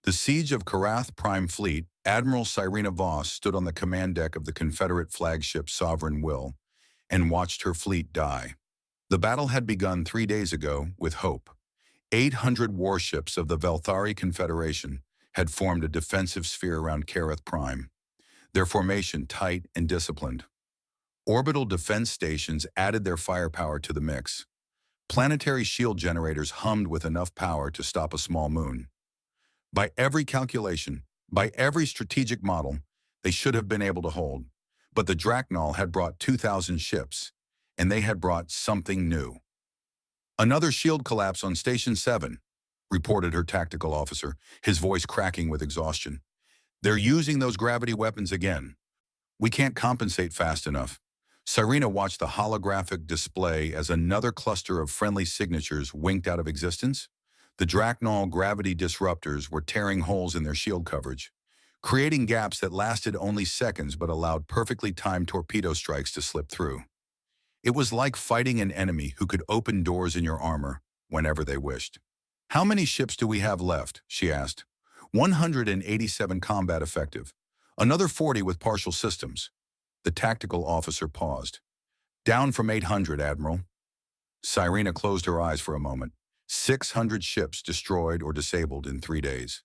The siege of Karath Prime Fleet, Admiral Cyrena Voss stood on the command deck of the Confederate flagship Sovereign Will and watched her fleet die. The battle had begun 3 days ago with hope. 800 warships of the Velthari Confederation had formed a defensive sphere around Karath Prime, their formation tight and disciplined. Orbital defense stations added their firepower to the mix. Planetary shield generators hummed with enough power to stop a small moon. By every calculation, by every strategic model, they should have been able to hold. But the Drachnol had brought 2,000 ships, and they had brought something new. "Another shield collapse on Station 7, reported her tactical officer, his voice cracking with exhaustion. "They're using those gravity weapons again. We can't compensate fast enough." Cyrena watched the holographic display as another cluster of friendly signatures winked out of existence. The Drachnol gravity disruptors were tearing holes in their shield coverage, creating gaps that lasted only seconds but allowed perfectly timed torpedo strikes to slip through. It was like fighting an enemy who could open doors in your armor whenever they wished. "How many ships do we have left?" she asked. 187 combat effective. Another 40 with partial systems." The tactical officer paused. "Down from 800, Admiral." Cyrena closed her eyes for a moment. 600 ships destroyed or disabled in 3 days.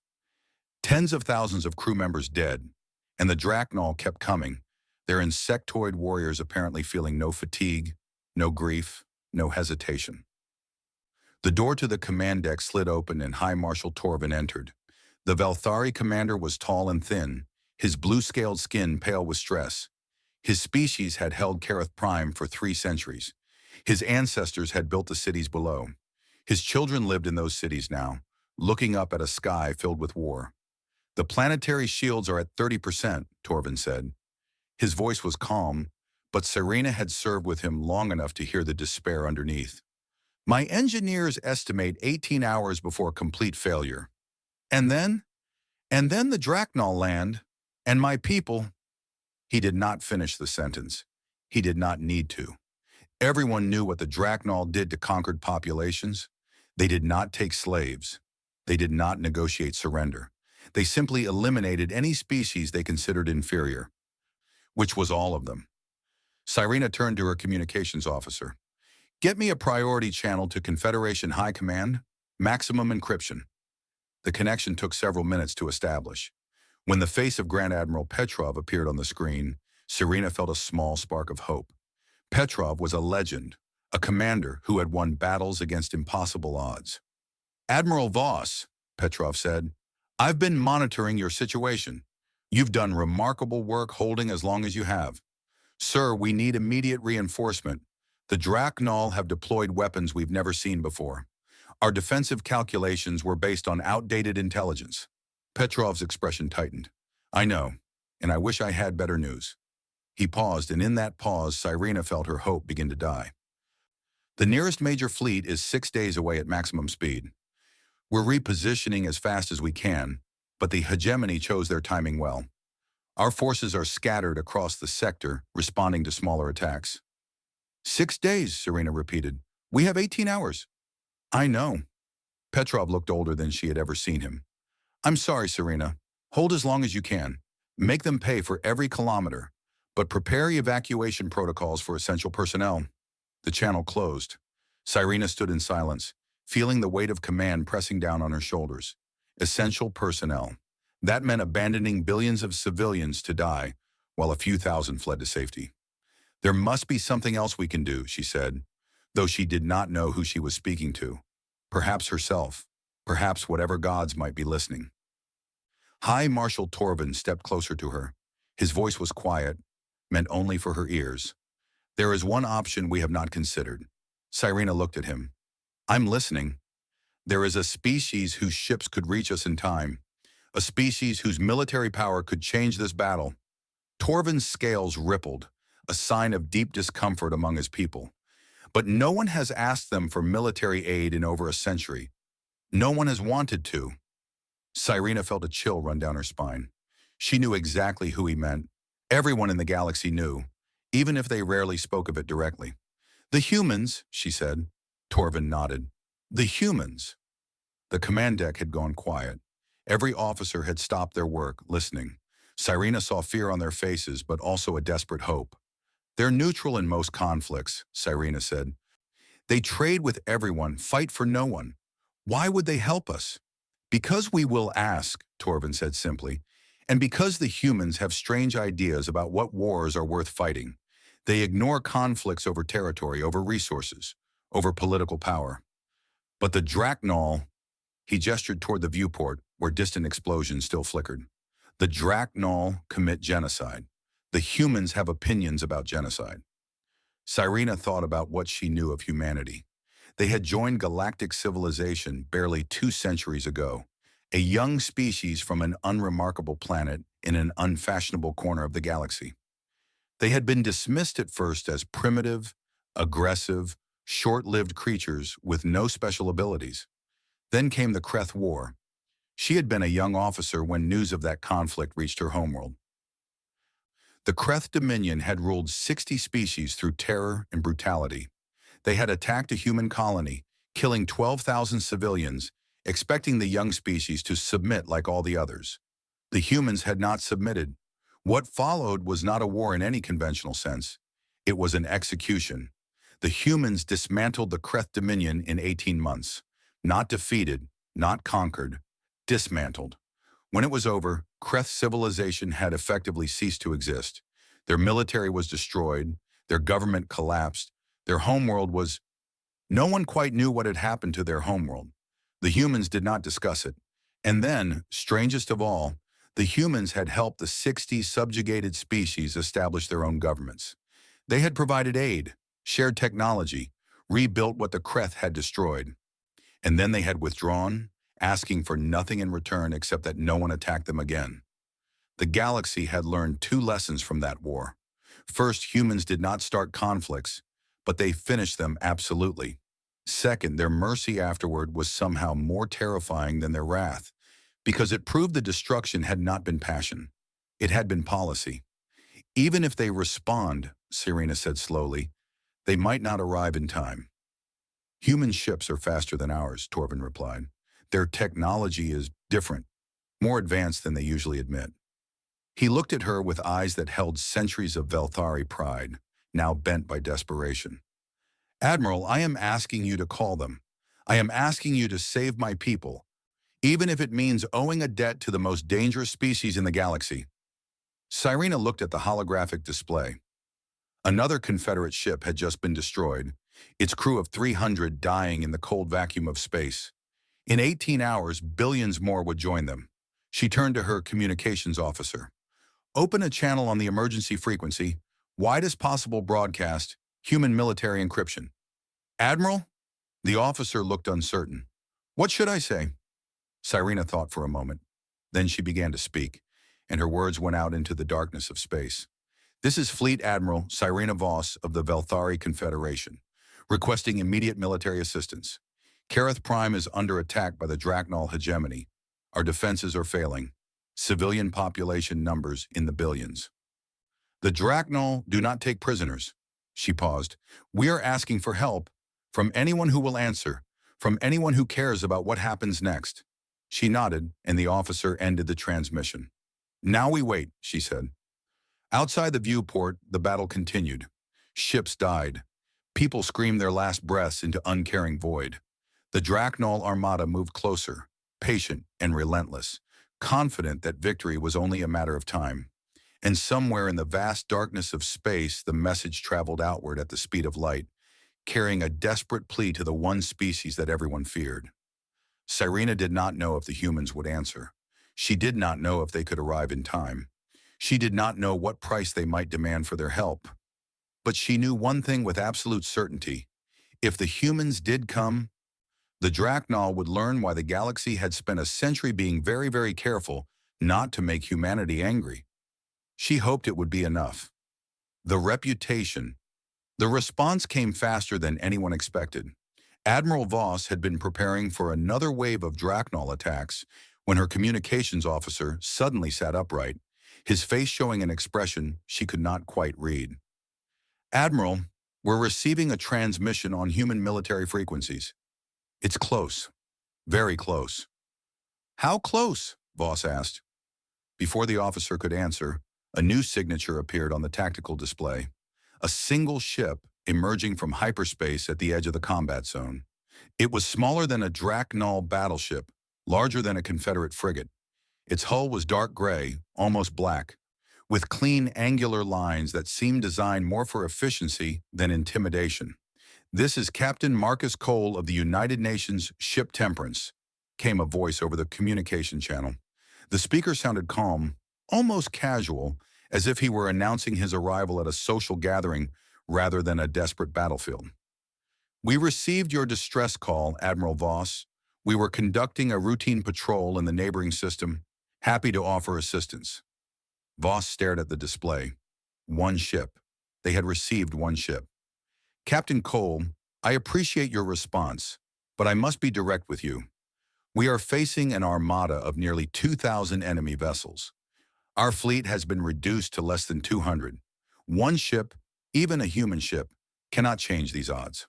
Tens of thousands of crew members dead. And the Drachnol kept coming, their insectoid warriors apparently feeling no fatigue, no grief, no hesitation. The door to the command deck slid open and High Marshal Torvin entered. The Velthari commander was tall and thin, his blue-scaled skin pale with stress. His species had held Karath Prime for 3 centuries. His ancestors had built the cities below. His children lived in those cities now, looking up at a sky filled with war. "The planetary shields are at 30%, Torvin said. His voice was calm, but Cyrena had served with him long enough to hear the despair underneath. "My engineers estimate 18 hours before complete failure. And then? And then the Drachnol land, and my people—" He did not finish the sentence. He did not need to. Everyone knew what the Drachnol did to conquered populations. They did not take slaves. They did not negotiate surrender. They simply eliminated any species they considered inferior, which was all of them. Cyrena turned to her communications officer. "Get me a priority channel to Confederation High Command, maximum encryption." The connection took several minutes to establish. When the face of Grand Admiral Petrov appeared on the screen, Cyrena felt a small spark of hope. Petrov was a legend, a commander who had won battles against impossible odds. "Admiral Voss," Petrov said, "I've been monitoring your situation. You've done remarkable work holding as long as you have. Sir, we need immediate reinforcement. The Drachnol have deployed weapons we've never seen before. Our defensive calculations were based on outdated intelligence." Petrov's expression tightened. "I know, and I wish I had better news." He paused, and in that pause, Cyrena felt her hope begin to die. "The nearest major fleet is 6 days away at maximum speed. We're repositioning as fast as we can, but the hegemony chose their timing well. Our forces are scattered across the sector, responding to smaller attacks." 6 days, Cyrena repeated. "We have 18 hours. "I know." Petrov looked older than she had ever seen him. "I'm sorry, Cyrena. Hold as long as you can. Make them pay for every kilometer, but prepare evacuation protocols for essential personnel." The channel closed. Cyrena stood in silence, feeling the weight of command pressing down on her shoulders. Essential personnel. That meant abandoning billions of civilians to die, while a few thousand fled to safety. "There must be something else we can do," she said, though she did not know who she was speaking to. Perhaps herself. Perhaps whatever gods might be listening. High Marshal Torvin stepped closer to her. His voice was quiet, meant only for her ears. "There is one option we have not considered." Cyrena looked at him. "I'm listening." "There is a species whose ships could reach us in time. A species whose military power could change this battle." Torvin's scales rippled, a sign of deep discomfort among his people. "But no one has asked them for military aid in over a century. No one has wanted to." Cyrena felt a chill run down her spine. She knew exactly who he meant. Everyone in the galaxy knew, even if they rarely spoke of it directly. "The humans," she said. Torvin nodded. "The humans." The command deck had gone quiet. Every officer had stopped their work, listening. Cyrena saw fear on their faces, but also a desperate hope. "They're neutral in most conflicts," Cyrena said. "They trade with everyone, fight for no one. Why would they help us?" "Because we will ask," Torvin said simply, "and because the humans have strange ideas about what wars are worth fighting. They ignore conflicts over territory, over resources, over political power. But the Draknol," he gestured toward the viewport, where distant explosions still flickered. "The Draknol commit genocide. The humans have opinions about genocide." Cyrena thought about what she knew of humanity. They had joined galactic civilization barely 2 centuries ago, a young species from an unremarkable planet in an unfashionable corner of the galaxy. They had been dismissed at first as primitive, aggressive, short-lived creatures with no special abilities. Then came the Kreth War. She had been a young officer when news of that conflict reached her homeworld. The Kreth Dominion had ruled 60 species through terror and brutality. They had attacked a human colony, killing 12,000 civilians, expecting the young species to submit like all the others. The humans had not submitted. What followed was not a war in any conventional sense. It was an execution. The humans dismantled the Kreth Dominion in 18 months. Not defeated, not conquered, dismantled. When it was over, Kreth civilization had effectively ceased to exist. Their military was destroyed, their government collapsed, their homeworld was... No one quite knew what had happened to their homeworld. The humans did not discuss it. And then, strangest of all, the humans had helped the 60 subjugated species establish their own governments. They had provided aid, shared technology, rebuilt what the Kreth had destroyed. And then they had withdrawn, asking for nothing in return except that no one attack them again. The galaxy had learned 2 lessons from that war. First, humans did not start conflicts, but they finished them absolutely. Second, their mercy afterward was somehow more terrifying than their wrath, because it proved the destruction had not been passion. It had been policy. "Even if they respond," Cyrena said slowly, "they might not arrive in time." "Human ships are faster than ours," Torvin replied. "Their technology is different, more advanced than they usually admit." He looked at her with eyes that held centuries of Velthari pride, now bent by desperation. "Admiral, I am asking you to call them. I am asking you to save my people, even if it means owing a debt to the most dangerous species in the galaxy." Cyrena looked at the holographic display. Another Confederate ship had just been destroyed, its crew of 300 dying in the cold vacuum of space. In 18 hours, billions more would join them. She turned to her communications officer. "Open a channel on the emergency frequency, widest possible broadcast, human military encryption." "Admiral?" The officer looked uncertain. "What should I say?" Cyrena thought for a moment. Then she began to speak, and her words went out into the darkness of space. "This is Fleet Admiral Cyrena Voss of the Velthari Confederation, requesting immediate military assistance. Kareth Prime is under attack by the Draknol hegemony. Our defenses are failing. Civilian population numbers in the billions. The Draknol do not take prisoners." She paused. "We are asking for help from anyone who will answer, from anyone who cares about what happens next." She nodded, and the officer ended the transmission. "Now we wait," she said. Outside the viewport, the battle continued. Ships died. People screamed their last breaths into uncaring void. The Draknol armada moved closer, patient and relentless, confident that victory was only a matter of time. And somewhere in the vast darkness of space, the message traveled outward at the speed of light, carrying a desperate plea to the one species that everyone feared. Cyrena did not know if the humans would answer. She did not know if they could arrive in time. She did not know what price they might demand for their help. But she knew one thing with absolute certainty. If the humans did come, the Draknol would learn why the galaxy had spent a century being very, very careful not to make humanity angry. She hoped it would be enough. The reputation. The response came faster than anyone expected. Admiral Voss had been preparing for another wave of Draknol attacks when her communications officer suddenly sat upright, his face showing an expression she could not quite read. "Admiral, we're receiving a transmission on human military frequencies. It's close. Very close." "How close?" Voss asked. Before the officer could answer, a new signature appeared on the tactical display. A single ship emerging from hyperspace at the edge of the combat zone. It was smaller than a Draknol battleship, larger than a Confederate frigate. Its hull was dark gray, almost black, with clean angular lines that seemed designed more for efficiency than intimidation. "This is Captain Marcus Cole of the United Nations Ship Temperance," came a voice over the communication channel. The speaker sounded calm, almost casual, as if he were announcing his arrival at a social gathering rather than a desperate battlefield. "We received your distress call, Admiral Voss. We were conducting a routine patrol in the neighboring system. Happy to offer assistance." Voss stared at the display. One ship. They had received one ship. "Captain Cole, I appreciate your response, but I must be direct with you. We are facing an armada of nearly 2,000 enemy vessels. Our fleet has been reduced to less than 200. One ship, even a human ship, cannot change these odds."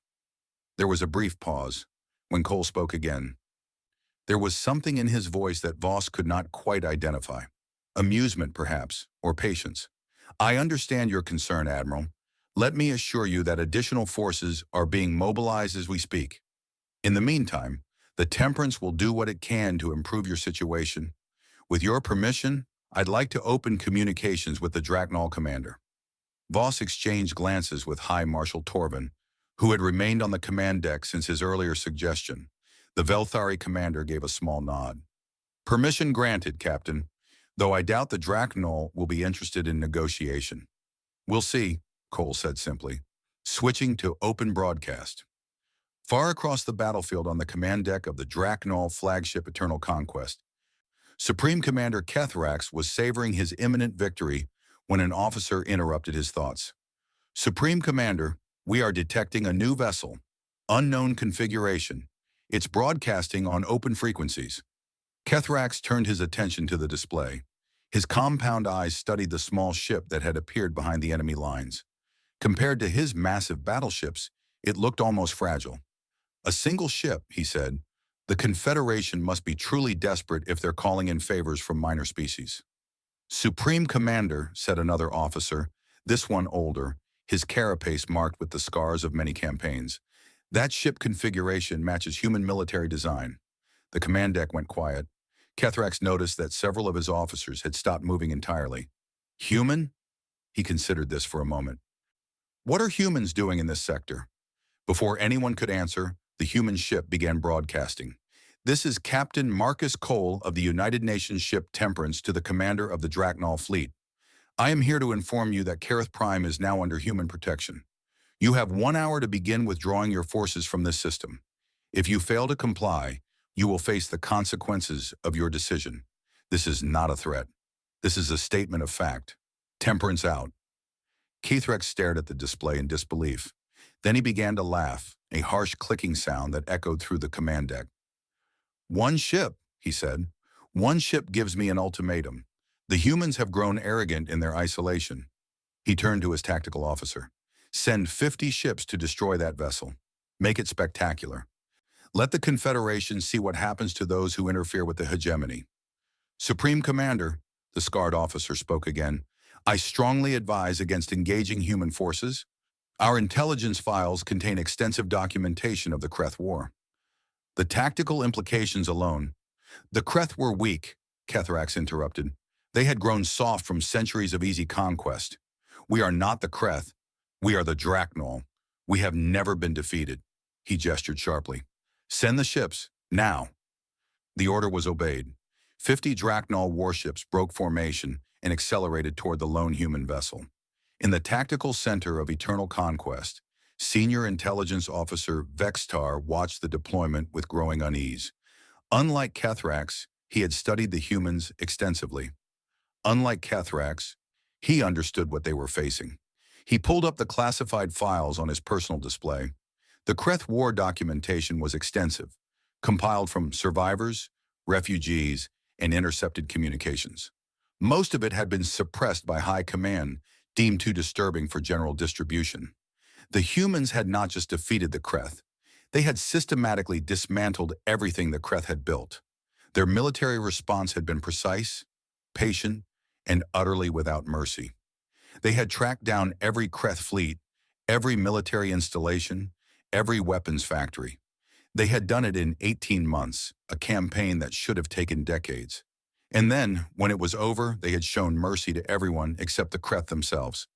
There was a brief pause. When Cole spoke again, there was something in his voice that Voss could not quite identify. Amusement, perhaps, or patience. "I understand your concern, Admiral. Let me assure you that additional forces are being mobilized as we speak. In the meantime, the Temperance will do what it can to improve your situation. With your permission, I'd like to open communications with the Draknol commander." Voss exchanged glances with High Marshal Torvin, who had remained on the command deck since his earlier suggestion. The Velthari commander gave a small nod. "Permission granted, Captain, though I doubt the Draknol will be interested in negotiation." "We'll see," Cole said simply, switching to open broadcast. Far across the battlefield on the command deck of the Draknol flagship Eternal Conquest, Supreme Commander Kethrax was savoring his imminent victory when an officer interrupted his thoughts. "Supreme Commander, we are detecting a new vessel. Unknown configuration. It's broadcasting on open frequencies." Kethrax turned his attention to the display. His compound eyes studied the small ship that had appeared behind the enemy lines. Compared to his massive battleships, it looked almost fragile. "A single ship," he said. "The Confederation must be truly desperate if they're calling in favors from minor species." "Supreme Commander," said another officer, this one older, his carapace marked with the scars of many campaigns. "That ship configuration matches human military design." The command deck went quiet. Kethrax noticed that several of his officers had stopped moving entirely. "Human?" He considered this for a moment. "What are humans doing in this sector?" Before anyone could answer, the human ship began broadcasting. "This is Captain Marcus Cole of the United Nations Ship Temperance to the commander of the Draknol fleet. I am here to inform you that Kareth Prime is now under human protection. You have 1 hour to begin withdrawing your forces from this system. If you fail to comply, you will face the consequences of your decision. This is not a threat. This is a statement of fact. Temperance out." Kethrax stared at the display in disbelief. Then he began to laugh, a harsh clicking sound that echoed through the command deck. "One ship," he said. "One ship gives me an ultimatum. The humans have grown arrogant in their isolation." He turned to his tactical officer. "Send 50 ships to destroy that vessel. Make it spectacular. Let the Confederation see what happens to those who interfere with the hegemony." "Supreme Commander," the scarred officer spoke again, "I strongly advise against engaging human forces. Our intelligence files contain extensive documentation of the Kreth War. The tactical implications alone—" "The Kreth were weak," Kethrax interrupted. "They had grown soft from centuries of easy conquest. We are not the Kreth. We are the Draknol. We have never been defeated." He gestured sharply. "Send the ships, now." The order was obeyed. 50 Draknol warships broke formation and accelerated toward the lone human vessel. In the tactical center of Eternal Conquest, Senior Intelligence Officer Vextar watched the deployment with growing unease. Unlike Kethrax, he had studied the humans extensively. Unlike Kethrax, he understood what they were facing. He pulled up the classified files on his personal display. The Kreth War documentation was extensive, compiled from survivors, refugees, and intercepted communications. Most of it had been suppressed by High Command, deemed too disturbing for general distribution. The humans had not just defeated the Kreth, they had systematically dismantled everything the Kreth had built. Their military response had been precise, patient, and utterly without mercy. They had tracked down every Kreth fleet, every military installation, every weapons factory. They had done it in 18 months, a campaign that should have taken decades. And then, when it was over, they had shown mercy to everyone except the Kreth themselves.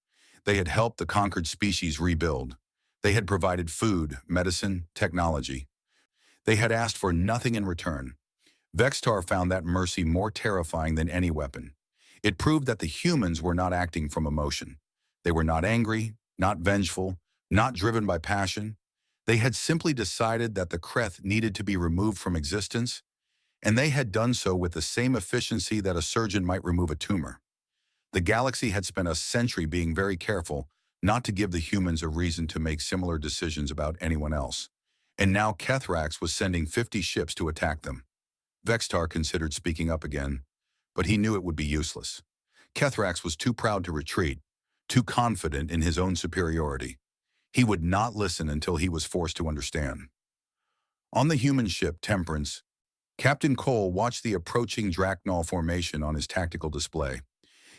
They had helped the conquered species rebuild. They had provided food, medicine, technology. They had asked for nothing in return. Vextar found that mercy more terrifying than any weapon. It proved that the humans were not acting from emotion. They were not angry, not vengeful, not driven by passion. They had simply decided that the Kreth needed to be removed from existence, and they had done so with the same efficiency that a surgeon might remove a tumor. The galaxy had spent a century being very careful not to give the humans a reason to make similar decisions about anyone else. And now Kethrax was sending 50 ships to attack them. Vextar considered speaking up again, but he knew it would be useless. Kethrax was too proud to retreat, too confident in his own superiority. He would not listen until he was forced to understand. On the human ship Temperance, Captain Cole watched the approaching Draknal formation on his tactical display.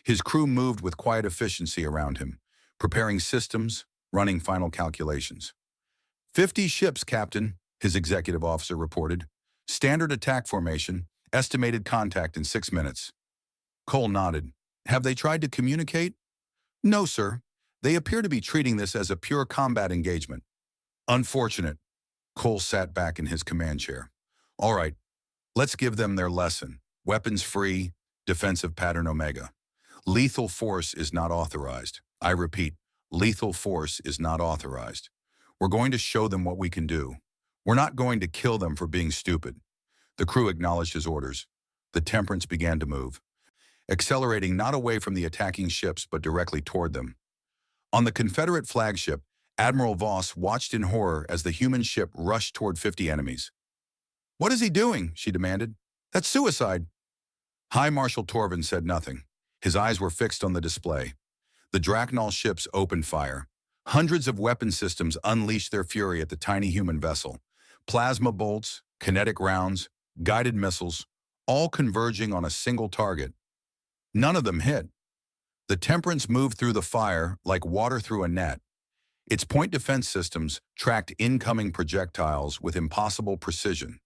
His crew moved with quiet efficiency around him, preparing systems, running final calculations. 50 ships, Captain, his executive officer reported. Standard attack formation, estimated contact in 6 minutes. Cole nodded. Have they tried to communicate? No, sir. They appear to be treating this as a pure combat engagement. Unfortunate. Cole sat back in his command chair. All right, let's give them their lesson. Weapons free, defensive pattern Omega. Lethal force is not authorized. I repeat, lethal force is not authorized. We're going to show them what we can do. We're not going to kill them for being stupid. The crew acknowledged his orders. The Temperance began to move, accelerating not away from the attacking ships but directly toward them. On the Confederate flagship, Admiral Voss watched in horror as the human ship rushed toward 50 enemies. What is he doing? She demanded. That's suicide. High Marshal Torvin said nothing. His eyes were fixed on the display. The Draknal ships opened fire. Hundreds of weapon systems unleashed their fury at the tiny human vessel. Plasma bolts, kinetic rounds, guided missiles, all converging on a single target. None of them hit. The Temperance moved through the fire like water through a net. Its point defense systems tracked incoming projectiles with impossible precision,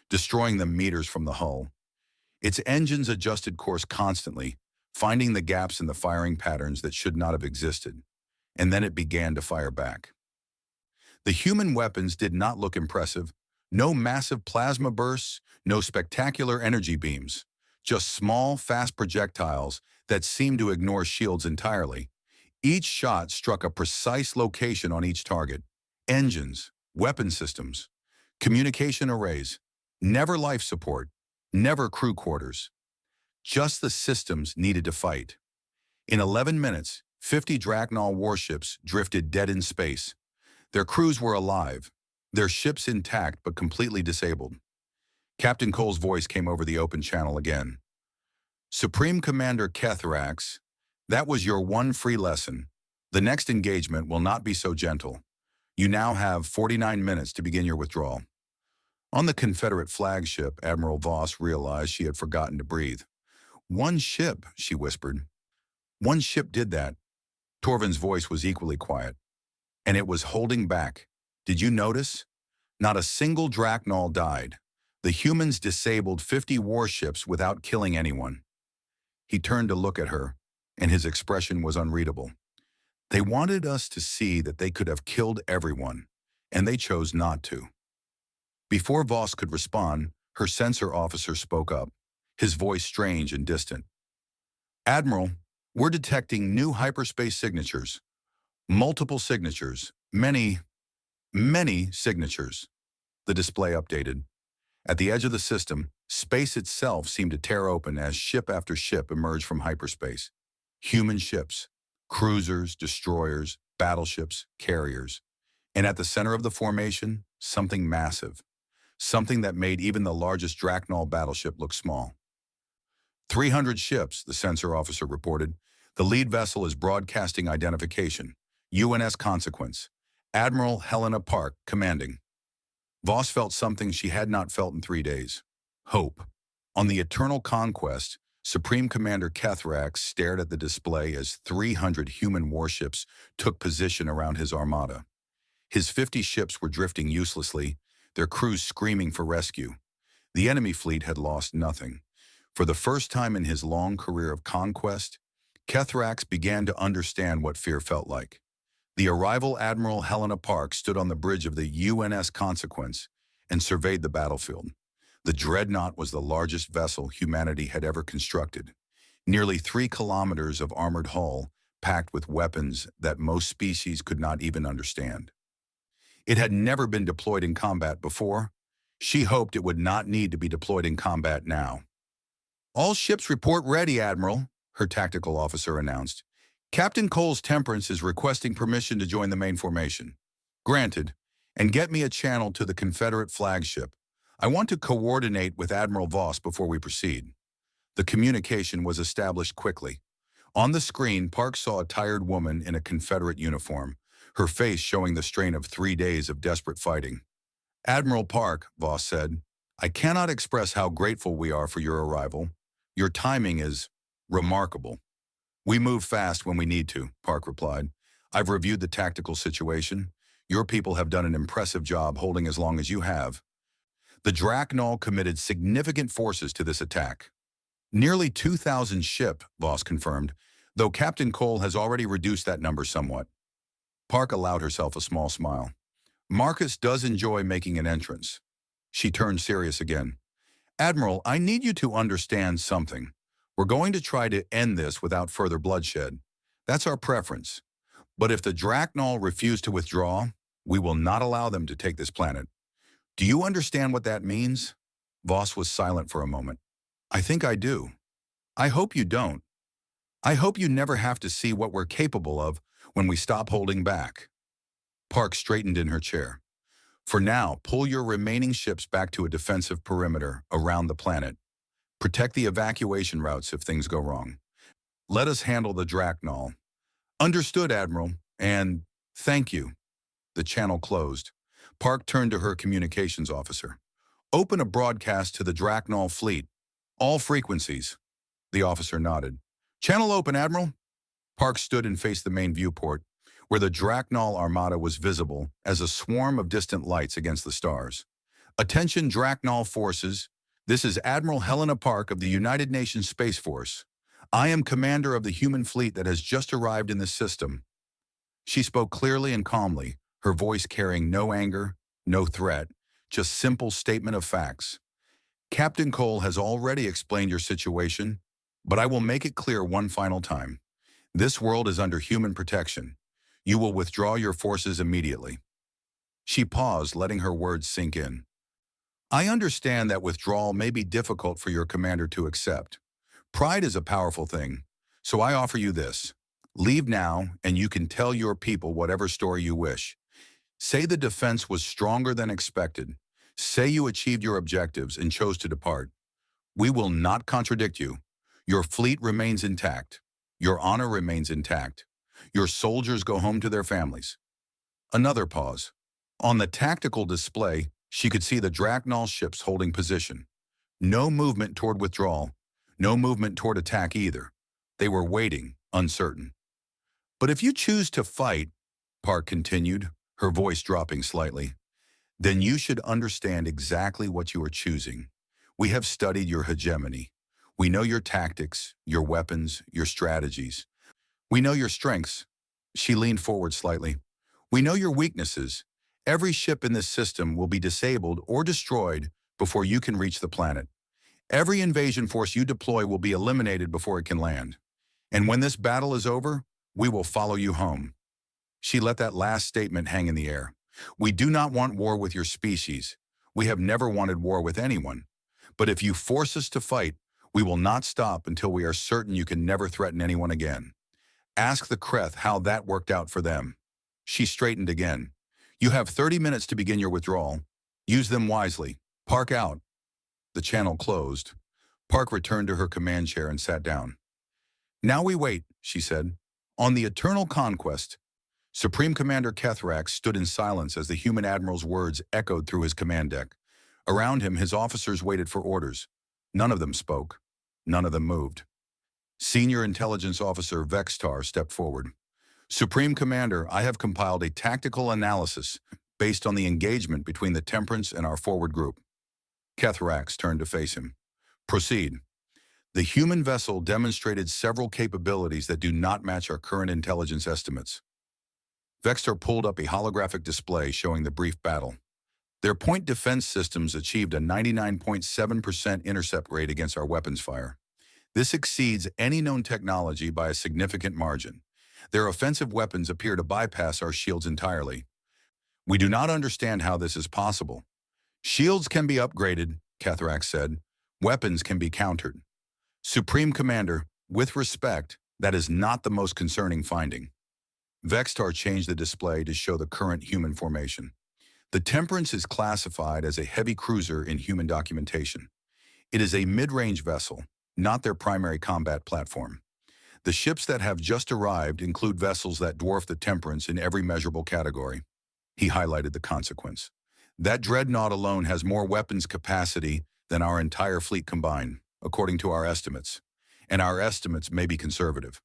destroying them meters from the hull. Its engines adjusted course constantly, finding the gaps in the firing patterns that should not have existed, and then it began to fire back. The human weapons did not look impressive. No massive plasma bursts, no spectacular energy beams, just small, fast projectiles that seemed to ignore shields entirely. Each shot struck a precise location on each target. Engines, weapon systems, communication arrays, never life support, never crew quarters. Just the systems needed to fight. In 11 minutes, 50 Draknal warships drifted dead in space. Their crews were alive, their ships intact but completely disabled. Captain Cole's voice came over the open channel again. Supreme Commander Kethrax, that was your one free lesson. The next engagement will not be so gentle. You now have 49 minutes to begin your withdrawal. On the Confederate flagship, Admiral Voss realized she had forgotten to breathe. One ship, she whispered. One ship did that. Torvin's voice was equally quiet. And it was holding back. Did you notice? Not a single Draknal died. The humans disabled 50 warships without killing anyone. He turned to look at her, and his expression was unreadable. They wanted us to see that they could have killed everyone, and they chose not to. Before Voss could respond, her sensor officer spoke up, his voice strange and distant. Admiral, we're detecting new hyperspace signatures. Multiple signatures. Many signatures. The display updated. At the edge of the system, space itself seemed to tear open as ship after ship emerged from hyperspace. Human ships, cruisers, destroyers, battleships, carriers. And at the center of the formation, something massive. Something that made even the largest Draknal battleship look small. 300 ships, the sensor officer reported. The lead vessel is broadcasting identification. UNS Consequence. Admiral Helena Park, commanding. Voss felt something she had not felt in 3 days. Hope. On the Eternal Conquest, Supreme Commander Kethrax stared at the display as 300 human warships took position around his armada. His 50 ships were drifting uselessly, their crews screaming for rescue. The enemy fleet had lost nothing. For the first time in his long career of conquest, Kethrax began to understand what fear felt like. The arrival Admiral Helena Park stood on the bridge of the UNS Consequence and surveyed the battlefield. The dreadnought was the largest vessel humanity had ever constructed. Nearly 3 kilometers of armored hull, packed with weapons that most species could not even understand. It had never been deployed in combat before. She hoped it would not need to be deployed in combat now. "All ships report ready, Admiral," her tactical officer announced. "Captain Cole's Temperance is requesting permission to join the main formation." "Granted, and get me a channel to the Confederate flagship. I want to coordinate with Admiral Voss before we proceed." The communication was established quickly. On the screen, Park saw a tired woman in a Confederate uniform, her face showing the strain of 3 days of desperate fighting. "Admiral Park," Voss said, "I cannot express how grateful we are for your arrival. Your timing is remarkable." "We move fast when we need to," Park replied. "I've reviewed the tactical situation. Your people have done an impressive job holding as long as you have." The Draknol committed significant forces to this attack. "Nearly 2,000 ship," Voss confirmed, though Captain Cole has already reduced that number somewhat. Park allowed herself a small smile. "Marcus does enjoy making an entrance." She turned serious again. "Admiral, I need you to understand something. We're going to try to end this without further bloodshed. That's our preference. But if the Draknol refuse to withdraw, we will not allow them to take this planet. Do you understand what that means?" Voss was silent for a moment. "I think I do. I hope you don't. I hope you never have to see what we're capable of when we stop holding back." Park straightened in her chair. "For now, pull your remaining ships back to a defensive perimeter around the planet. Protect the evacuation routes if things go wrong. Let us handle the Draknol." "Understood, Admiral, and thank you." The channel closed. Park turned to her communications officer. "Open a broadcast to the Draknol fleet. All frequencies." The officer nodded. "Channel open, Admiral." Park stood and faced the main viewport, where the Draknol armada was visible as a swarm of distant lights against the stars. "Attention Draknol forces. This is Admiral Helena Park of the United Nations Space Force. I am commander of the human fleet that has just arrived in this system." She spoke clearly and calmly, her voice carrying no anger, no threat, just simple statement of facts. "Captain Cole has already explained your situation, but I will make it clear one final time. This world is under human protection. You will withdraw your forces immediately." She paused, letting her words sink in. "I understand that withdrawal may be difficult for your commander to accept. Pride is a powerful thing, so I offer you this. Leave now, and you can tell your people whatever story you wish. Say the defense was stronger than expected. Say you achieved your objectives and chose to depart. We will not contradict you. Your fleet remains intact. Your honor remains intact. Your soldiers go home to their families." Another pause. On the tactical display, she could see the Draknol ships holding position. No movement toward withdrawal, no movement toward attack either. They were waiting, uncertain. "But if you choose to fight," Park continued, her voice dropping slightly, "then you should understand exactly what you are choosing. We have studied your hegemony. We know your tactics, your weapons, your strategies. We know your strengths." She leaned forward slightly. "We know your weaknesses. Every ship in this system will be disabled or destroyed before you can reach the planet. Every invasion force you deploy will be eliminated before it can land. And when this battle is over, we will follow you home." She let that last statement hang in the air. "We do not want war with your species. We have never wanted war with anyone. But if you force us to fight, we will not stop until we are certain you can never threaten anyone again. Ask the Kreth how that worked out for them." She straightened again. "You have 30 minutes to begin your withdrawal. Use them wisely. Park out." The channel closed. Park returned to her command chair and sat down. "Now we wait," she said. On the Eternal Conquest, Supreme Commander Kethrax stood in silence as the human admiral's words echoed through his command deck. Around him, his officers waited for orders. None of them spoke. None of them moved. Senior Intelligence Officer Vextar stepped forward. Supreme Commander, I have compiled a tactical analysis based on the engagement between the Temperance and our forward group. Kethrax turned to face him. Proceed. The human vessel demonstrated several capabilities that do not match our current intelligence estimates. Vextar pulled up a holographic display showing the brief battle. Their point defense systems achieved a 99.7% intercept rate against our weapons fire. This exceeds any known technology by a significant margin. Their offensive weapons appear to bypass our shields entirely. We do not understand how this is possible. Shields can be upgraded, Kethrax said. Weapons can be countered. Supreme Commander, with respect, that is not the most concerning finding. Vextar changed the display to show the current human formation. The Temperance is classified as a heavy cruiser in human documentation. It is a mid-range vessel, not their primary combat platform. The ships that have just arrived include vessels that dwarf the Temperance in every measurable category. He highlighted the consequence. That dreadnought alone has more weapons capacity than our entire fleet combined, according to our estimates. And our estimates may be conservative.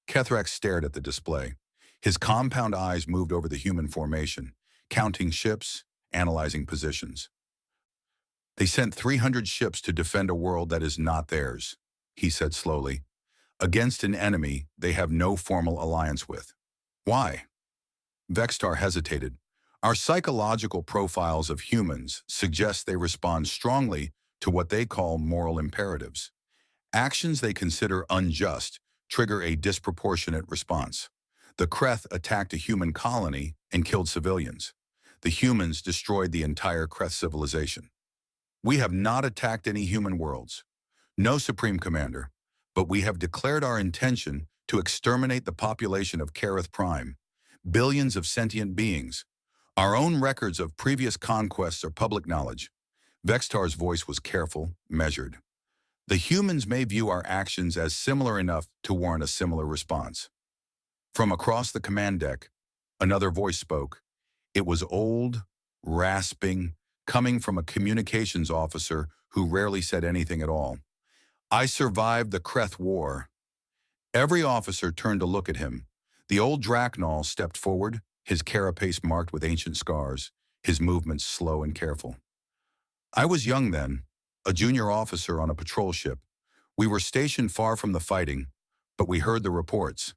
Kethrax stared at the display. His compound eyes moved over the human formation, counting ships, analyzing positions. They sent 300 ships to defend a world that is not theirs, he said slowly, against an enemy they have no formal alliance with. Why? Vextar hesitated. Our psychological profiles of humans suggest they respond strongly to what they call moral imperatives. Actions they consider unjust trigger a disproportionate response. The Kreth attacked a human colony and killed civilians. The humans destroyed the entire Kreth civilization. We have not attacked any human worlds. No, Supreme Commander, but we have declared our intention to exterminate the population of Kareth Prime, billions of sentient beings. Our own records of previous conquests are public knowledge. Vextar's voice was careful, measured. The humans may view our actions as similar enough to warrant a similar response. From across the command deck, another voice spoke. It was old, rasping, coming from a communications officer who rarely said anything at all. I survived the Kreth War. Every officer turned to look at him. The old Draknal stepped forward, his carapace marked with ancient scars, his movements slow and careful. I was young then, a junior officer on a patrol ship. We were stationed far from the fighting, but we heard the reports.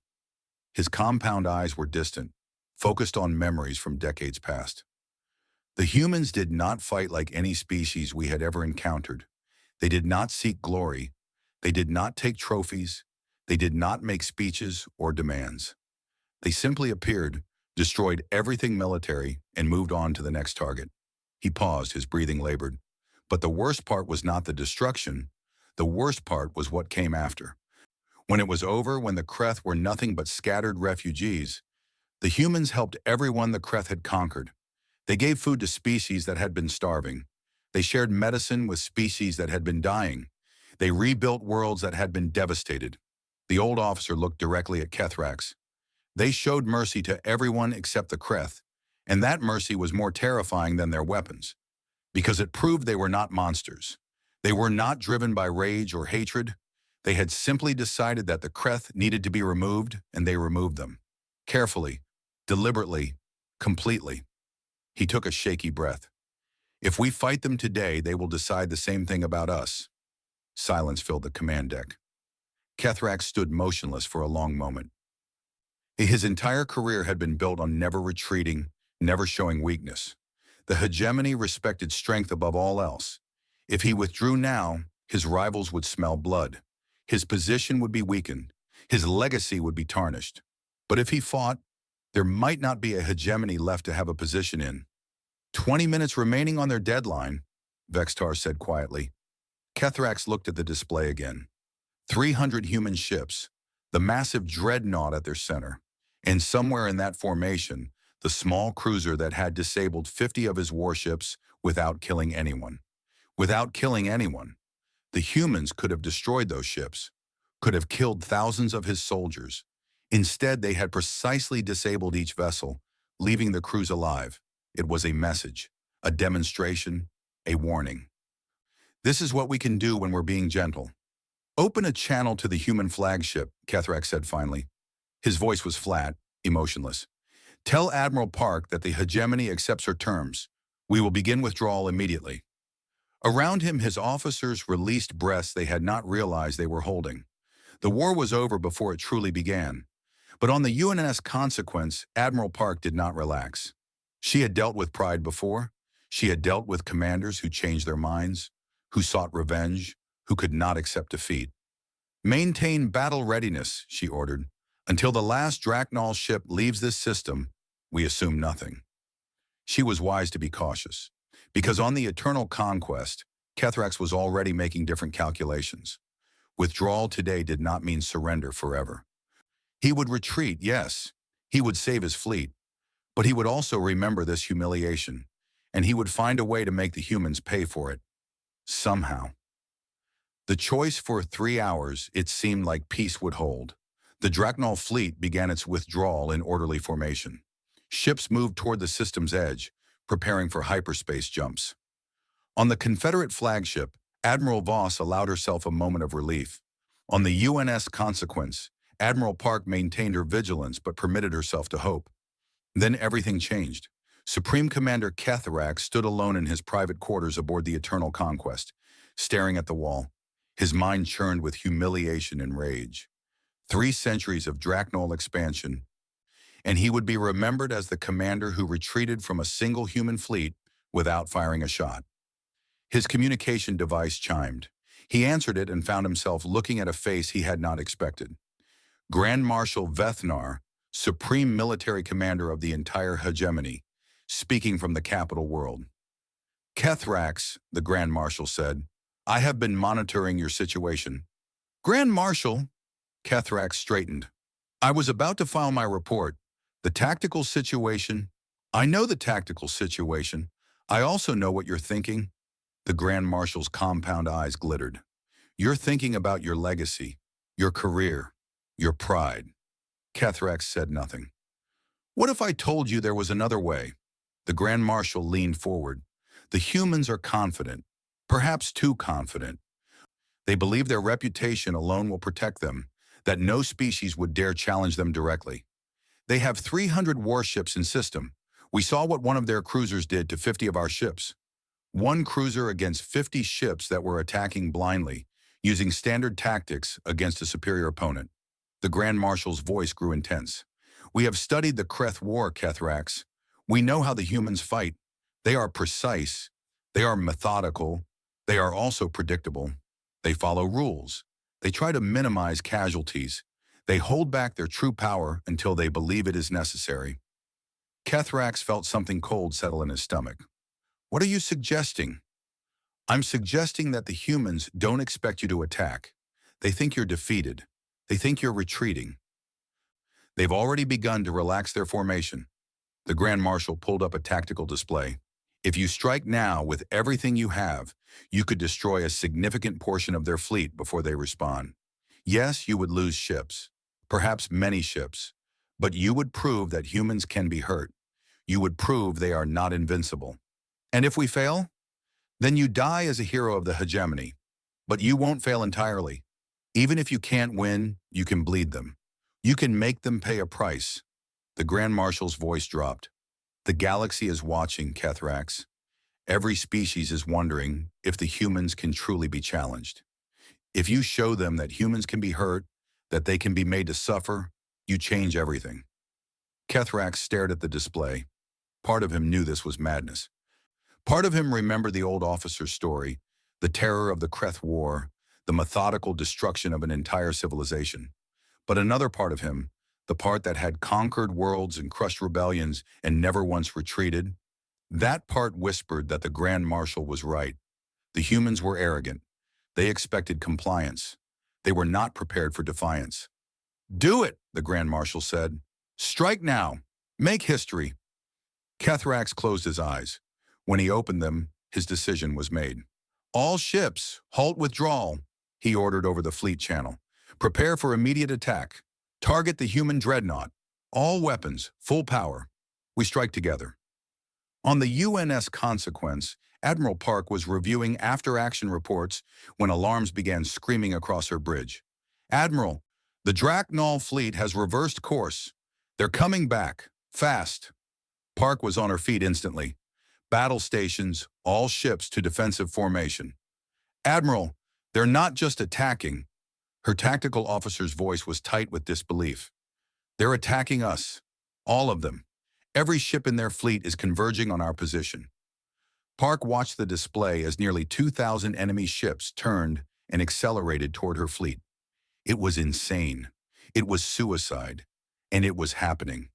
His compound eyes were distant, focused on memories from decades past. The humans did not fight like any species we had ever encountered. They did not seek glory. They did not take trophies. They did not make speeches or demands. They simply appeared, destroyed everything military, and moved on to the next target. He paused, his breathing labored. But the worst part was not the destruction. The worst part was what came after. When it was over, when the Kreth were nothing but scattered refugees, the humans helped everyone the Kreth had conquered. They gave food to species that had been starving. They shared medicine with species that had been dying. They rebuilt worlds that had been devastated. The old officer looked directly at Kethrax. They showed mercy to everyone except the Kreth, and that mercy was more terrifying than their weapons, because it proved they were not monsters. They were not driven by rage or hatred. They had simply decided that the Kreth needed to be removed, and they removed them. Carefully, deliberately, completely. He took a shaky breath. If we fight them today, they will decide the same thing about us. Silence filled the command deck. Kethrax stood motionless for a long moment. His entire career had been built on never retreating, never showing weakness. The hegemony respected strength above all else. If he withdrew now, his rivals would smell blood. His position would be weakened. His legacy would be tarnished. But if he fought, there might not be a hegemony left to have a position in. 20 minutes remaining on their deadline, Vextar said quietly. Kethrax looked at the display again. 300 human ships, the massive dreadnought at their center, and somewhere in that formation, the small cruiser that had disabled 50 of his warships without killing anyone. Without killing anyone. The humans could have destroyed those ships, could have killed thousands of his soldiers. Instead, they had precisely disabled each vessel, leaving the crews alive. It was a message, a demonstration, a warning. This is what we can do when we're being gentle. Open a channel to the human flagship, Kethrak said finally. His voice was flat, emotionless. Tell Admiral Park that the hegemony accepts her terms. We will begin withdrawal immediately. Around him, his officers released breaths they had not realized they were holding. The war was over before it truly began. But on the UNS Consequence, Admiral Park did not relax. She had dealt with pride before. She had dealt with commanders who changed their minds, who sought revenge, who could not accept defeat. Maintain battle readiness, she ordered. Until the last Draknal ship leaves this system, we assume nothing. She was wise to be cautious, because on the Eternal Conquest, Kethrax was already making different calculations. Withdrawal today did not mean surrender forever. He would retreat, yes. He would save his fleet. But he would also remember this humiliation, and he would find a way to make the humans pay for it. Somehow. The choice for 3 hours, it seemed like peace would hold. The Draknal fleet began its withdrawal in orderly formation. Ships moved toward the system's edge, preparing for hyperspace jumps. On the Confederate flagship, Admiral Voss allowed herself a moment of relief. On the UNS Consequence, Admiral Park maintained her vigilance but permitted herself to hope. Then everything changed. Supreme Commander Kethrak stood alone in his private quarters aboard the Eternal Conquest, staring at the wall. His mind churned with humiliation and rage. 3 centuries of Draknal expansion, and he would be remembered as the commander who retreated from a single human fleet without firing a shot. His communication device chimed. He answered it and found himself looking at a face he had not expected. Grand Marshal Vethnar, Supreme Military Commander of the entire hegemony, speaking from the capital world. Kethrax, the Grand Marshal said, I have been monitoring your situation. Grand Marshal, Kethrax straightened. I was about to file my report. The tactical situation. I know the tactical situation. I also know what you're thinking. The Grand Marshal's compound eyes glittered. You're thinking about your legacy, your career, your pride. Kethrax said nothing. What if I told you there was another way? The Grand Marshal leaned forward. The humans are confident, perhaps too confident. They believe their reputation alone will protect them, that no species would dare challenge them directly. They have 300 warships in system. We saw what one of their cruisers did to 50 of our ships. One cruiser against 50 ships that were attacking blindly, using standard tactics against a superior opponent. The Grand Marshal's voice grew intense. We have studied the Kreth War, Kethrax. We know how the humans fight. They are precise. They are methodical. They are also predictable. They follow rules. They try to minimize casualties. They hold back their true power until they believe it is necessary. Kethrax felt something cold settle in his stomach. What are you suggesting? I'm suggesting that the humans don't expect you to attack. They think you're defeated. They think you're retreating. They've already begun to relax their formation. The Grand Marshal pulled up a tactical display. If you strike now with everything you have, you could destroy a significant portion of their fleet before they respond. Yes, you would lose ships, perhaps many ships, but you would prove that humans can be hurt. You would prove they are not invincible. And if we fail, then you die as a hero of the hegemony. But you won't fail entirely. Even if you can't win, you can bleed them. You can make them pay a price. The Grand Marshal's voice dropped. The galaxy is watching, Kethrax. Every species is wondering if the humans can truly be challenged. If you show them that humans can be hurt, that they can be made to suffer, you change everything. Kethrax stared at the display. Part of him knew this was madness. Part of him remembered the old officer's story, the terror of the Kreth War, the methodical destruction of an entire civilization. But another part of him, the part that had conquered worlds and crushed rebellions and never once retreated, that part whispered that the Grand Marshal was right. The humans were arrogant. They expected compliance. They were not prepared for defiance. Do it, the Grand Marshal said. Strike now. Make history. Kethrax closed his eyes. When he opened them, his decision was made. All ships, halt withdrawal, he ordered over the fleet channel. Prepare for immediate attack. Target the human dreadnought. All weapons, full power. We strike together. On the UNS Consequence, Admiral Park was reviewing after-action reports when alarms began screaming across her bridge. "Admiral, the Draknol fleet has reversed course. They're coming back. Fast." Park was on her feet instantly. "Battle stations, all ships to defensive formation." "Admiral, they're not just attacking." Her tactical officer's voice was tight with disbelief. "They're attacking us. All of them. Every ship in their fleet is converging on our position." Park watched the display as nearly 2,000 enemy ships turned and accelerated toward her fleet. It was insane. It was suicide. And it was happening.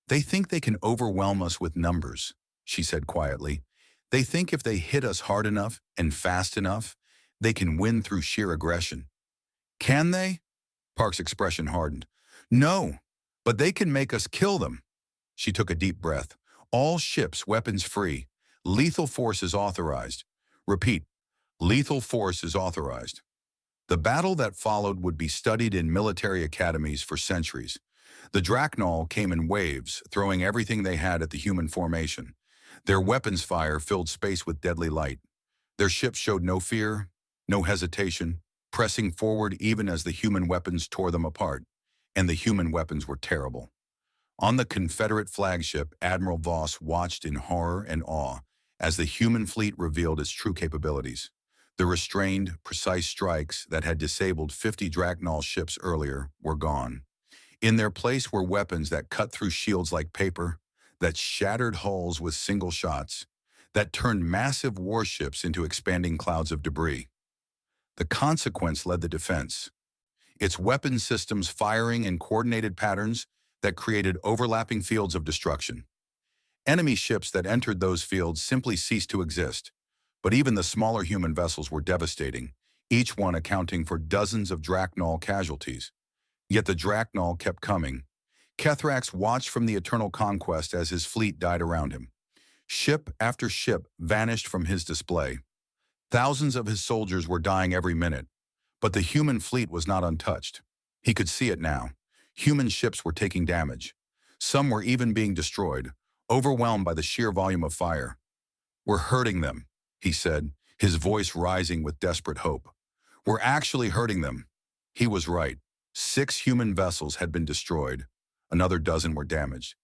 "They think they can overwhelm us with numbers," she said quietly. "They think if they hit us hard enough and fast enough, they can win through sheer aggression." "Can they?" Park's expression hardened. "No, but they can make us kill them." She took a deep breath. "All ships weapons free. Lethal force is authorized. Repeat, lethal force is authorized." The battle that followed would be studied in military academies for centuries. The Draknol came in waves, throwing everything they had at the human formation. Their weapons fire filled space with deadly light. Their ships showed no fear, no hesitation, pressing forward even as the human weapons tore them apart. And the human weapons were terrible. On the Confederate flagship, Admiral Voss watched in horror and awe as the human fleet revealed its true capabilities. The restrained, precise strikes that had disabled 50 Draknol ships earlier were gone. In their place were weapons that cut through shields like paper, that shattered hulls with single shots, that turned massive warships into expanding clouds of debris. The consequence led the defense. Its weapon systems firing in coordinated patterns that created overlapping fields of destruction. Enemy ships that entered those fields simply ceased to exist, but even the smaller human vessels were devastating, each one accounting for dozens of Draknol casualties. Yet the Draknol kept coming. Kethrax watched from the eternal conquest as his fleet died around him. Ship after ship vanished from his display. Thousands of his soldiers were dying every minute, but the human fleet was not untouched. He could see it now. Human ships were taking damage. Some were even being destroyed, overwhelmed by the sheer volume of fire. "We're hurting them," he said, his voice rising with desperate hope. "We're actually hurting them." He was right. 6 human vessels had been destroyed. Another dozen were damaged.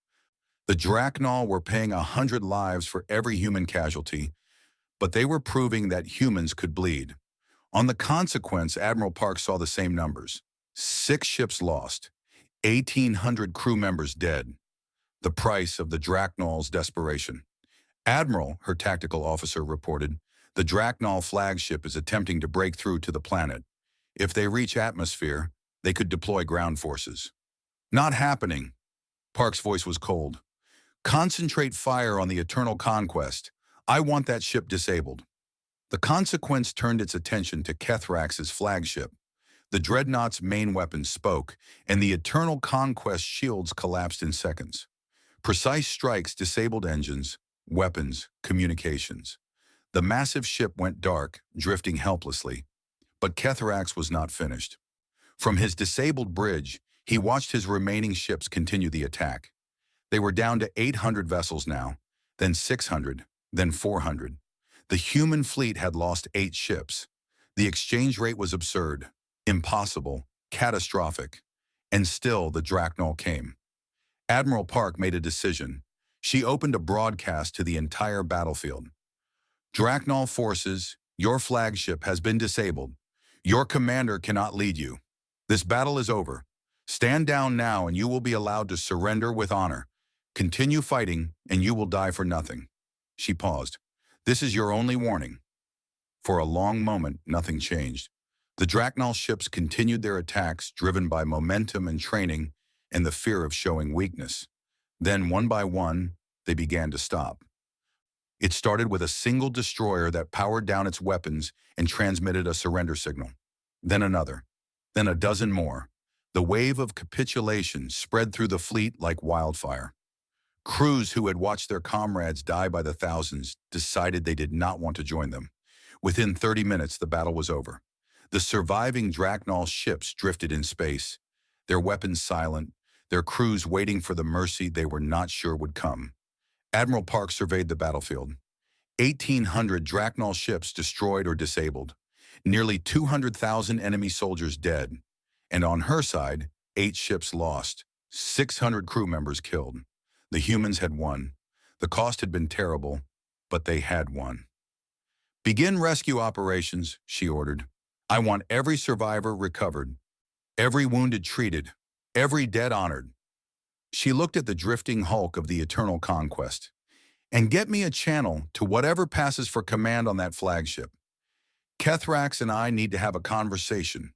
The Draknol were paying 100 lives for every human casualty, but they were proving that humans could bleed. On the consequence, Admiral Park saw the same numbers. 6 ships lost, 1,800 crew members dead. The price of the Draknol's desperation. "Admiral," her tactical officer reported, "the Draknol flagship is attempting to break through to the planet. If they reach atmosphere, they could deploy ground forces." "Not happening." Park's voice was cold. "Concentrate fire on the eternal conquest. I want that ship disabled." The consequence turned its attention to Kethrax's flagship. The dreadnought's main weapon spoke, and the eternal conquest shields collapsed in seconds. Precise strikes disabled engines, weapons, communications. The massive ship went dark, drifting helplessly. But Kethrax was not finished. From his disabled bridge, he watched his remaining ships continue the attack. They were down to 800 vessels now, then 600, then 400. The human fleet had lost 8 ships. The exchange rate was absurd, impossible, catastrophic. And still the Draknol came. Admiral Park made a decision. She opened a broadcast to the entire battlefield. "Draknol forces, your flagship has been disabled. Your commander cannot lead you. This battle is over. Stand down now and you will be allowed to surrender with honor. Continue fighting and you will die for nothing." She paused. "This is your only warning." For a long moment, nothing changed. The Draknol ships continued their attacks, driven by momentum and training and the fear of showing weakness. Then, one by one, they began to stop. It started with a single destroyer that powered down its weapons and transmitted a surrender signal. Then another. Then a dozen more. The wave of capitulation spread through the fleet like wildfire. Crews who had watched their comrades die by the thousands decided they did not want to join them. Within 30 minutes, the battle was over. The surviving Draknol ships drifted in space, their weapons silent, their crews waiting for the mercy they were not sure would come. Admiral Park surveyed the battlefield. 1,800 Draknol ships destroyed or disabled, nearly 200,000 enemy soldiers dead, and on her side, 8 ships lost, 600 crew members killed. The humans had won. The cost had been terrible, but they had won. "Begin rescue operations," she ordered. "I want every survivor recovered, every wounded treated, every dead honored." She looked at the drifting hulk of the Eternal Conquest. "And get me a channel to whatever passes for command on that flagship. Kethrax and I need to have a conversation."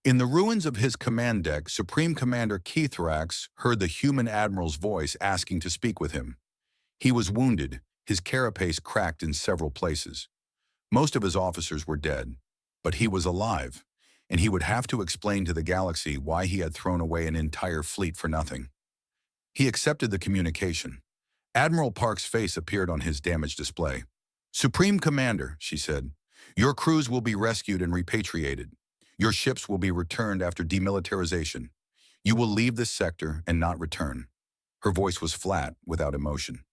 In the ruins of his command deck, Supreme Commander Kethrax heard the human admiral's voice asking to speak with him. He was wounded, his carapace cracked in several places. Most of his officers were dead, but he was alive, and he would have to explain to the galaxy why he had thrown away an entire fleet for nothing. He accepted the communication. Admiral Park's face appeared on his damaged display. "Supreme Commander," she said, "your crews will be rescued and repatriated. Your ships will be returned after demilitarization. You will leave this sector and not return." Her voice was flat, without emotion.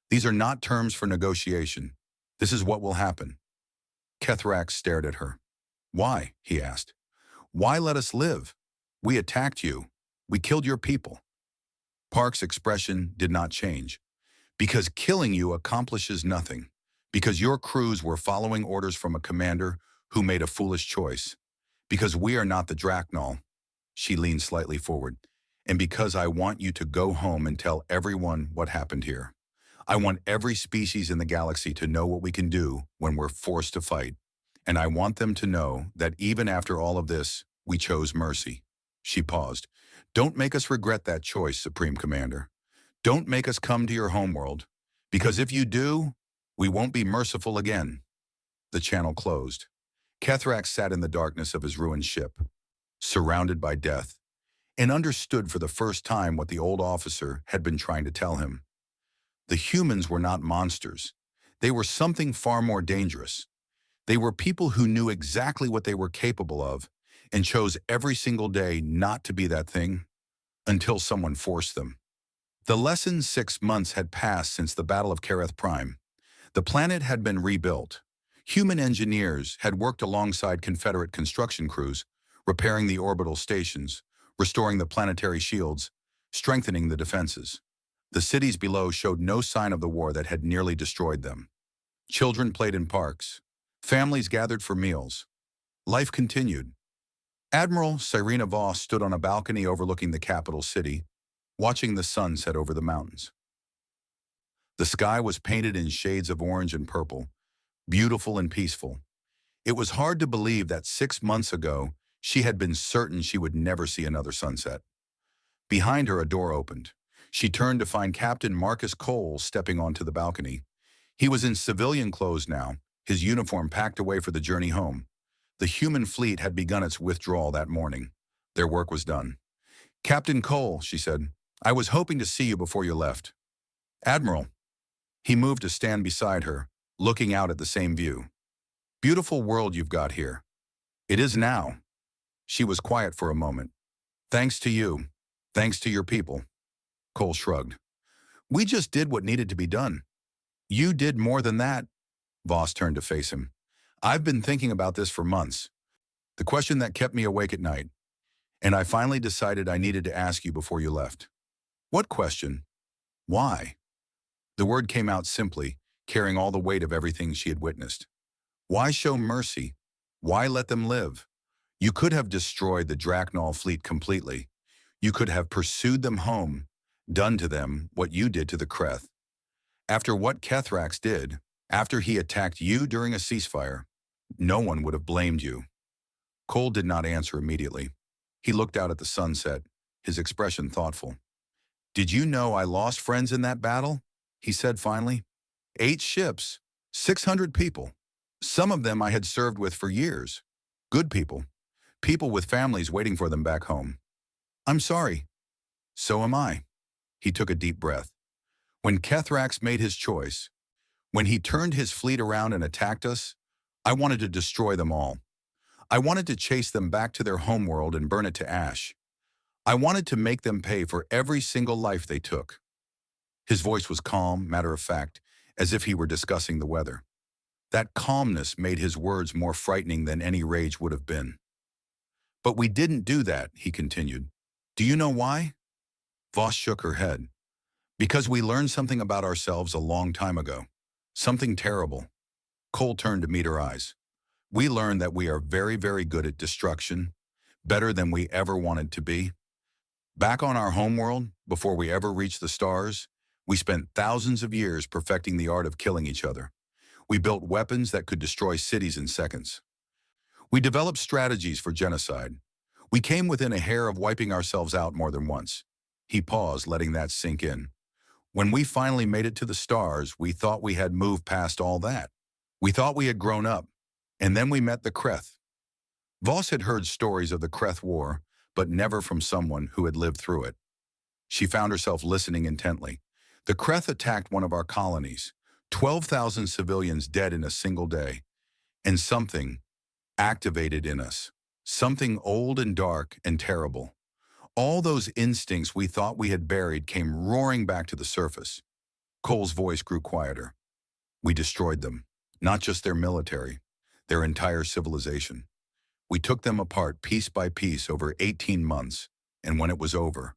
"These are not terms for negotiation. This is what will happen." Kethrax stared at her. "Why?" he asked. "Why let us live? We attacked you. We killed your people." Park's expression did not change. "Because killing you accomplishes nothing. Because your crews were following orders from a commander who made a foolish choice. Because we are not the Draknol." She leaned slightly forward. "And because I want you to go home and tell everyone what happened here. I want every species in the galaxy to know what we can do when we're forced to fight. And I want them to know that even after all of this, we chose mercy." She paused. "Don't make us regret that choice, Supreme Commander. Don't make us come to your homeworld. Because if you do, we won't be merciful again." The channel closed. Kethrax sat in the darkness of his ruined ship, surrounded by death, and understood for the first time what the old officer had been trying to tell him. The humans were not monsters. They were something far more dangerous. They were people who knew exactly what they were capable of and chose every single day not to be that thing until someone forced them. The lesson 6 months had passed since the Battle of Kareth Prime. The planet had been rebuilt. Human engineers had worked alongside Confederate construction crews, repairing the orbital stations, restoring the planetary shields, strengthening the defenses. The cities below showed no sign of the war that had nearly destroyed them. Children played in parks. Families gathered for meals. Life continued. Admiral Sirena Voss stood on a balcony overlooking the capital city, watching the sun set over the mountains. The sky was painted in shades of orange and purple, beautiful and peaceful. It was hard to believe that 6 months ago, she had been certain she would never see another sunset. Behind her, a door opened. She turned to find Captain Marcus Cole stepping onto the balcony. He was in civilian clothes now, his uniform packed away for the journey home. The human fleet had begun its withdrawal that morning. Their work was done. "Captain Cole," she said, "I was hoping to see you before you left." "Admiral." He moved to stand beside her, looking out at the same view. "Beautiful world you've got here." "It is now." She was quiet for a moment. "Thanks to you. Thanks to your people." Cole shrugged. "We just did what needed to be done." "You did more than that." Voss turned to face him. "I've been thinking about this for months. The question that kept me awake at night. And I finally decided I needed to ask you before you left." "What question?" "Why?" The word came out simply, carrying all the weight of everything she had witnessed. "Why show mercy? Why let them live? You could have destroyed the Draknol fleet completely. You could have pursued them home, done to them what you did to the Kreth. After what Kethrax did, after he attacked you during a ceasefire, no one would have blamed you." Cole did not answer immediately. He looked out at the sunset, his expression thoughtful. "Did you know I lost friends in that battle?" he said finally. 8 ships, 600 people. Some of them I had served with for years. Good people. People with families waiting for them back home. "I'm sorry." "So am I." He took a deep breath. "When Kethrax made his choice, when he turned his fleet around and attacked us, I wanted to destroy them all. I wanted to chase them back to their homeworld and burn it to ash. I wanted to make them pay for every single life they took." His voice was calm, matter of fact, as if he were discussing the weather. That calmness made his words more frightening than any rage would have been. But we didn't do that, he continued. Do you know why? Voss shook her head. Because we learned something about ourselves a long time ago. Something terrible. Cole turned to meet her eyes. We learned that we are very, very good at destruction, better than we ever wanted to be. Back on our homeworld, before we ever reached the stars, we spent thousands of years perfecting the art of killing each other. We built weapons that could destroy cities in seconds. We developed strategies for genocide. We came within a hair of wiping ourselves out more than once. He paused, letting that sink in. When we finally made it to the stars, we thought we had moved past all that. We thought we had grown up. And then we met the Kreth. Voss had heard stories of the Kreth War, but never from someone who had lived through it. She found herself listening intently. The Kreth attacked one of our colonies, 12,000 civilians dead in a single day, and something activated in us, something old and dark and terrible. All those instincts we thought we had buried came roaring back to the surface. Cole's voice grew quieter. We destroyed them, not just their military, their entire civilization. We took them apart piece by piece over 18 months, and when it was over,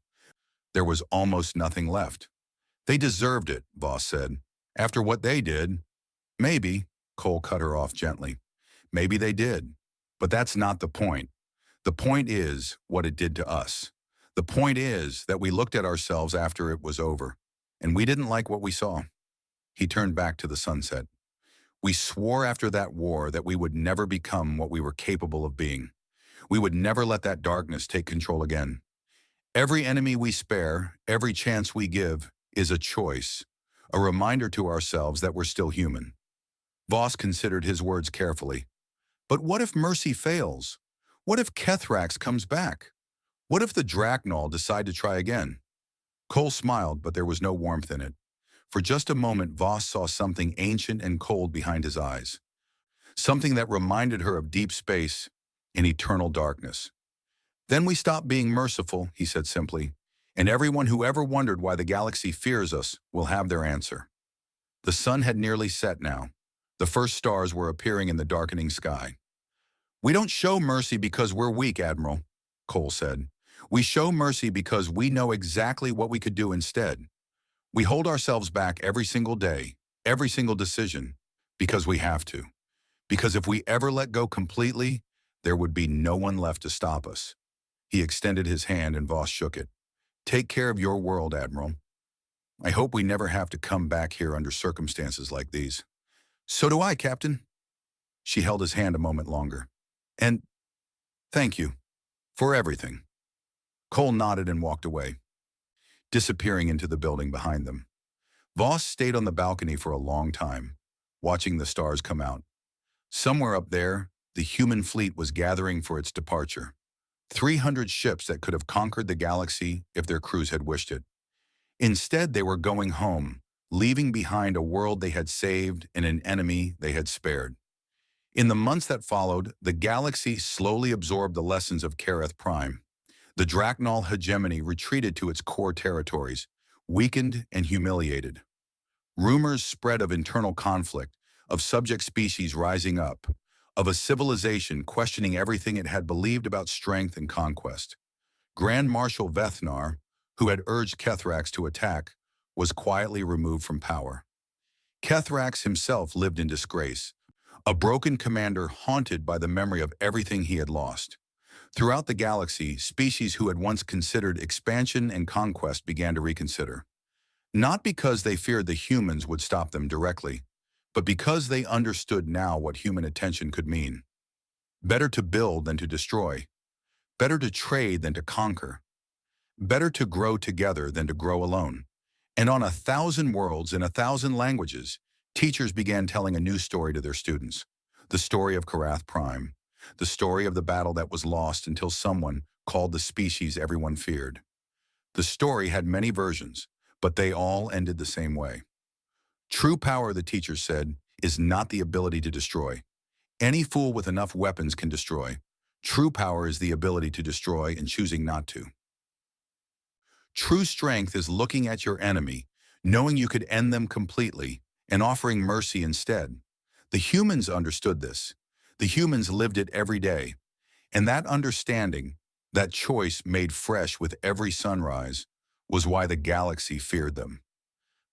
there was almost nothing left. They deserved it, Voss said. After what they did, maybe, Cole cut her off gently. Maybe they did, but that's not the point. The point is what it did to us. The point is that we looked at ourselves after it was over, and we didn't like what we saw. He turned back to the sunset. We swore after that war that we would never become what we were capable of being. We would never let that darkness take control again. Every enemy we spare, every chance we give, is a choice, a reminder to ourselves that we're still human. Voss considered his words carefully. But what if mercy fails? What if Kethrax comes back? What if the Drachnol decide to try again? Cole smiled, but there was no warmth in it. For just a moment, Voss saw something ancient and cold behind his eyes. Something that reminded her of deep space and eternal darkness. Then we stopped being merciful, he said simply, and everyone who ever wondered why the galaxy fears us will have their answer. The sun had nearly set now. The first stars were appearing in the darkening sky. We don't show mercy because we're weak, Admiral, Cole said. We show mercy because we know exactly what we could do instead. We hold ourselves back every single day, every single decision, because we have to. Because if we ever let go completely, there would be no one left to stop us. He extended his hand and Voss shook it. Take care of your world, Admiral. I hope we never have to come back here under circumstances like these. So do I, Captain. She held his hand a moment longer. And thank you for everything. Cole nodded and walked away, disappearing into the building behind them. Voss stayed on the balcony for a long time, watching the stars come out. Somewhere up there, the human fleet was gathering for its departure. 300 ships that could have conquered the galaxy if their crews had wished it. Instead, they were going home, leaving behind a world they had saved and an enemy they had spared. In the months that followed, the galaxy slowly absorbed the lessons of Kareth Prime. The Drachnol hegemony retreated to its core territories, weakened and humiliated. Rumors spread of internal conflict, of subject species rising up, of a civilization questioning everything it had believed about strength and conquest. Grand Marshal Vethnar, who had urged Kethrax to attack, was quietly removed from power. Kethrax himself lived in disgrace, a broken commander haunted by the memory of everything he had lost. Throughout the galaxy, species who had once considered expansion and conquest began to reconsider. Not because they feared the humans would stop them directly, but because they understood now what human attention could mean. Better to build than to destroy. Better to trade than to conquer. Better to grow together than to grow alone. And on 1,000 worlds in 1,000 languages, teachers began telling a new story to their students. The story of Kareth Prime. The story of the battle that was lost until someone called the species everyone feared. The story had many versions, but they all ended the same way. True power, the teacher said, is not the ability to destroy. Any fool with enough weapons can destroy. True power is the ability to destroy and choosing not to. True strength is looking at your enemy, knowing you could end them completely, and offering mercy instead. The humans understood this. The humans lived it every day. And that understanding, that choice made fresh with every sunrise, was why the galaxy feared them.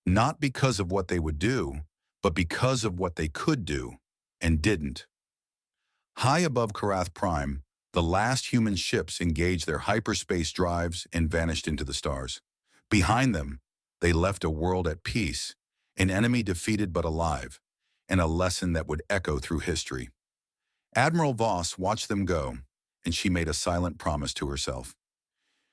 Not because of what they would do, but because of what they could do and didn't. High above Karath Prime, the last human ships engaged their hyperspace drives and vanished into the stars. Behind them, they left a world at peace, an enemy defeated but alive, and a lesson that would echo through history. Admiral Voss watched them go, and she made a silent promise to herself.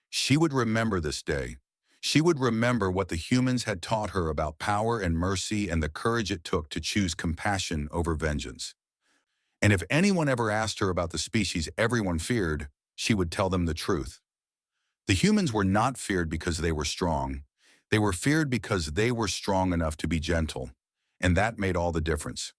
She would remember this day. She would remember what the humans had taught her about power and mercy and the courage it took to choose compassion over vengeance. And if anyone ever asked her about the species everyone feared, she would tell them the truth. The humans were not feared because they were strong. They were feared because they were strong enough to be gentle, and that made all the difference.